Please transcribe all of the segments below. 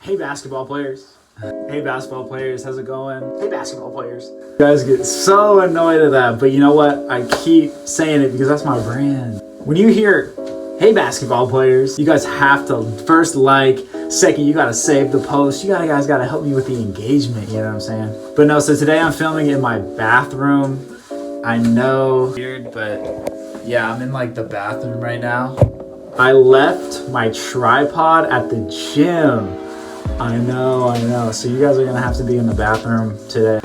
Hey basketball players. Hey basketball players, how's it going? Hey basketball players. You guys get so annoyed at that, but you know what? I keep saying it because that's my brand. When you hear, hey basketball players, you guys have to first like, second, you gotta save the post. You guys gotta help me with the engagement, you know what I'm saying? But no, so today I'm filming in my bathroom. I know, weird, but yeah, I'm in like the bathroom right now. I left my tripod at the gym. I know. So you guys are gonna have to be in the bathroom today.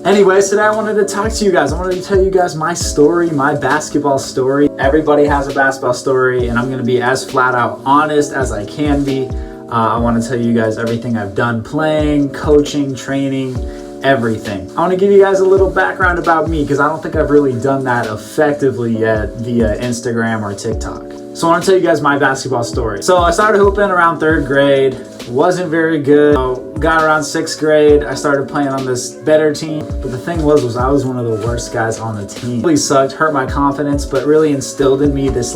Anyways, today I wanted to talk to you guys. I wanted to tell you guys my story, my basketball story. Everybody has a basketball story, and I'm gonna be as flat out honest as I can be. I want to tell you guys everything I've done playing, coaching, training, everything. I want to give you guys a little background about me because I don't think I've really done that effectively yet via Instagram or TikTok. So I want to tell you guys my basketball story. So I started hooping around 3rd grade. Wasn't very good. Got around 6th grade, I started playing on this better team. But the thing was I was one of the worst guys on the team. Really sucked, hurt my confidence, but really instilled in me this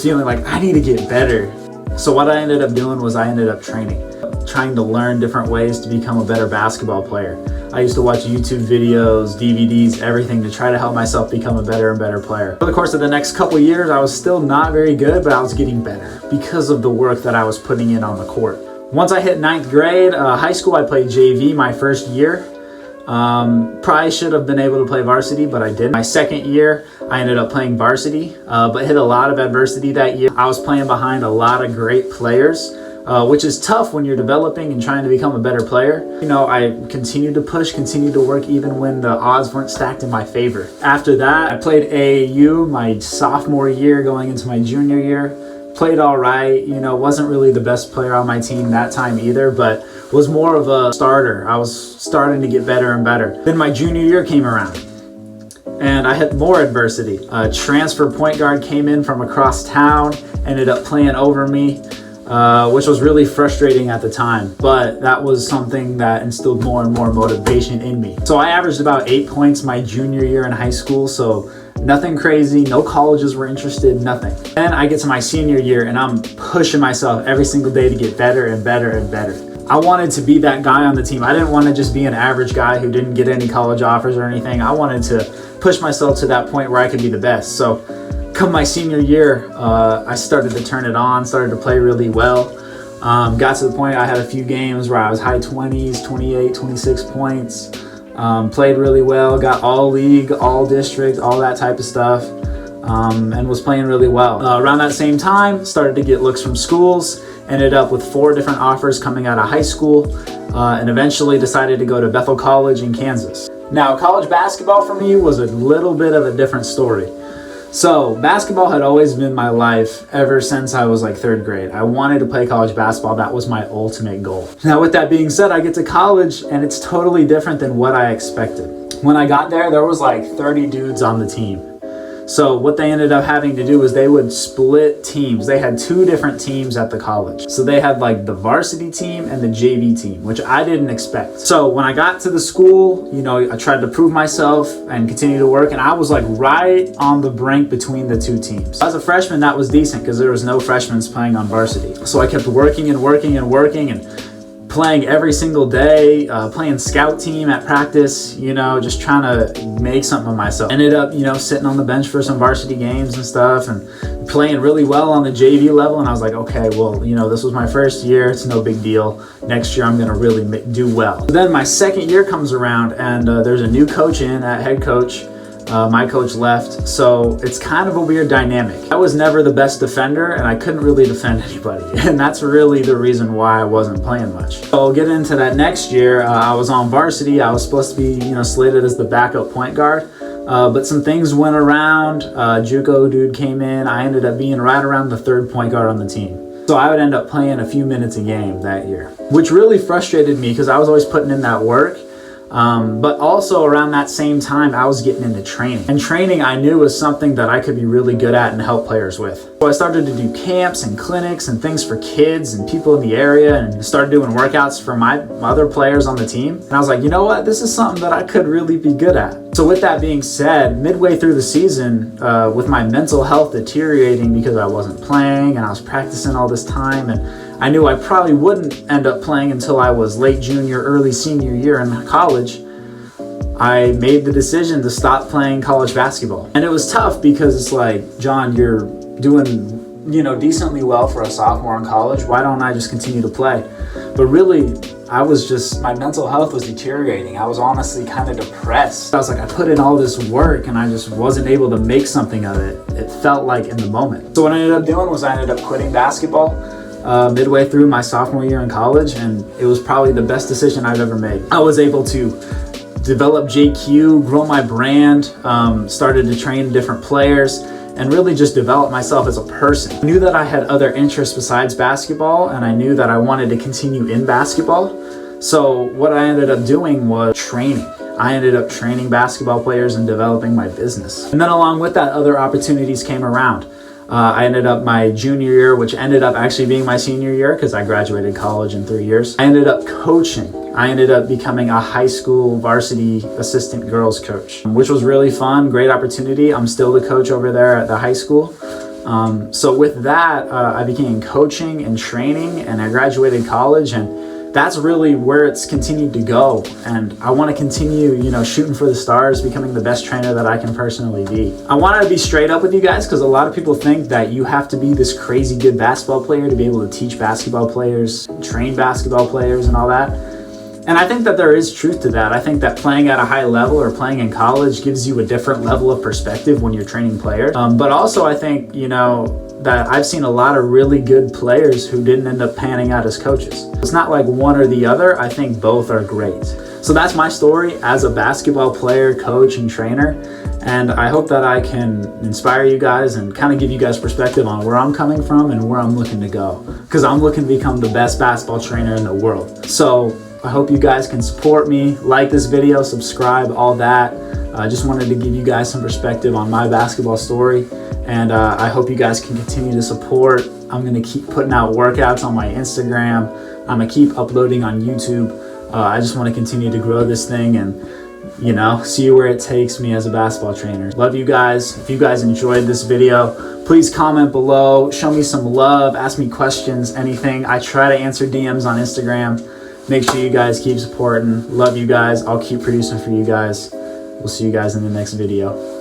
feeling like I need to get better. So what I ended up doing was I ended up training, trying to learn different ways to become a better basketball player. I used to watch YouTube videos, DVDs, everything to try to help myself become a better and better player. Over the course of the next couple years, I was still not very good, but I was getting better because of the work that I was putting in on the court. Once I hit 9th grade, high school, I played JV my first year. Probably should have been able to play varsity, but I didn't. My 2nd year, I ended up playing varsity, but hit a lot of adversity that year. I was playing behind a lot of great players, which is tough when you're developing and trying to become a better player. You know, I continued to push, continued to work even when the odds weren't stacked in my favor. After that, I played AAU my sophomore year going into my junior year. Played all right, you know, wasn't really the best player on my team that time either, but was more of a starter. I was starting to get better and better. Then my junior year came around and I had more adversity. A transfer point guard came in from across town, ended up playing over me, which was really frustrating at the time, but that was something that instilled more and more motivation in me. So I averaged about 8 points my junior year in high school, so nothing crazy, no colleges were interested, nothing. Then I get to my senior year and I'm pushing myself every single day to get better and better and better. I wanted to be that guy on the team. I didn't want to just be an average guy who didn't get any college offers or anything. I wanted to push myself to that point where I could be the best. So come my senior year, I started to turn it on, started to play really well. Got to the point I had a few games where I was high 20s, 28, 26 points. Played really well, got all league, all district, all that type of stuff, and was playing really well. Around that same time, started to get looks from schools, ended up with 4 different offers coming out of high school, and eventually decided to go to Bethel College in Kansas. Now, college basketball for me was a little bit of a different story. So basketball had always been my life ever since I was like 3rd grade. I wanted to play college basketball. That was my ultimate goal. Now with that being said, I get to college and it's totally different than what I expected. When I got there was like 30 dudes on the team. So what they ended up having to do was they would split teams. They had 2 different teams at the college. So they had like the varsity team and the JV team, which I didn't expect. So when I got to the school, you know, I tried to prove myself and continue to work. And I was like right on the brink between the 2 teams. As a freshman, that was decent because there was no freshmen playing on varsity. So I kept working and playing every single day, playing scout team at practice, you know, just trying to make something of myself. Ended up, you know, sitting on the bench for some varsity games and stuff and playing really well on the JV level. And I was like, okay, well, you know, this was my first year. It's no big deal. Next year, I'm going to really do well. So then my 2nd year comes around and there's a new coach in at head coach. My coach left, so it's kind of a weird dynamic. I was never the best defender and I couldn't really defend anybody. And that's really the reason why I wasn't playing much. So I'll get into that next year. I was on varsity. I was supposed to be, you know, slated as the backup point guard. But some things went around. JUCO dude came in. I ended up being right around the 3rd point guard on the team. So I would end up playing a few minutes a game that year, which really frustrated me because I was always putting in that work. But also around that same time, I was getting into training. And training I knew was something that I could be really good at and help players with. So I started to do camps and clinics and things for kids and people in the area and started doing workouts for my other players on the team. And I was like, you know what? This is something that I could really be good at. So with that being said, midway through the season, with my mental health deteriorating because I wasn't playing and I was practicing all this time and I knew I probably wouldn't end up playing until I was late junior, early senior year in college, I made the decision to stop playing college basketball. And it was tough because it's like, John, you're doing, decently well for a sophomore in college. Why don't I just continue to play? But really, my mental health was deteriorating. I was honestly kind of depressed. I was like, I put in all this work and I just wasn't able to make something of it. It felt like in the moment. So what I ended up doing was I ended up quitting basketball midway through my sophomore year in college, and it was probably the best decision I've ever made. I was able to develop JQ, grow my brand, started to train different players, and really just develop myself as a person. I knew that I had other interests besides basketball, and I knew that I wanted to continue in basketball. So what I ended up doing was training. I ended up training basketball players and developing my business. And then along with that, other opportunities came around. I ended up my junior year, which ended up actually being my senior year because I graduated college in 3 years. I ended up coaching. I ended up becoming a high school varsity assistant girls coach, which was really fun, great opportunity. I'm still the coach over there at the high school. So with that, I began coaching and training, and I graduated college, and that's really where it's continued to go. And I want to continue, shooting for the stars, becoming the best trainer that I can personally be. I want to be straight up with you guys because a lot of people think that you have to be this crazy good basketball player to be able to teach basketball players, train basketball players and all that. And I think that there is truth to that. I think that playing at a high level or playing in college gives you a different level of perspective when you're training players. But also I think, that I've seen a lot of really good players who didn't end up panning out as coaches. It's not like one or the other. I think both are great. So that's my story as a basketball player, coach, and trainer. And I hope that I can inspire you guys and kind of give you guys perspective on where I'm coming from and where I'm looking to go. Because I'm looking to become the best basketball trainer in the world. So I hope you guys can support me, like this video, subscribe, all that. I just wanted to give you guys some perspective on my basketball story. And I hope you guys can continue to support. I'm going to keep putting out workouts on my Instagram. I'm going to keep uploading on YouTube. I just want to continue to grow this thing and, see where it takes me as a basketball trainer. Love you guys. If you guys enjoyed this video, please comment below. Show me some love. Ask me questions, anything. I try to answer DMs on Instagram. Make sure you guys keep supporting. Love you guys. I'll keep producing for you guys. We'll see you guys in the next video.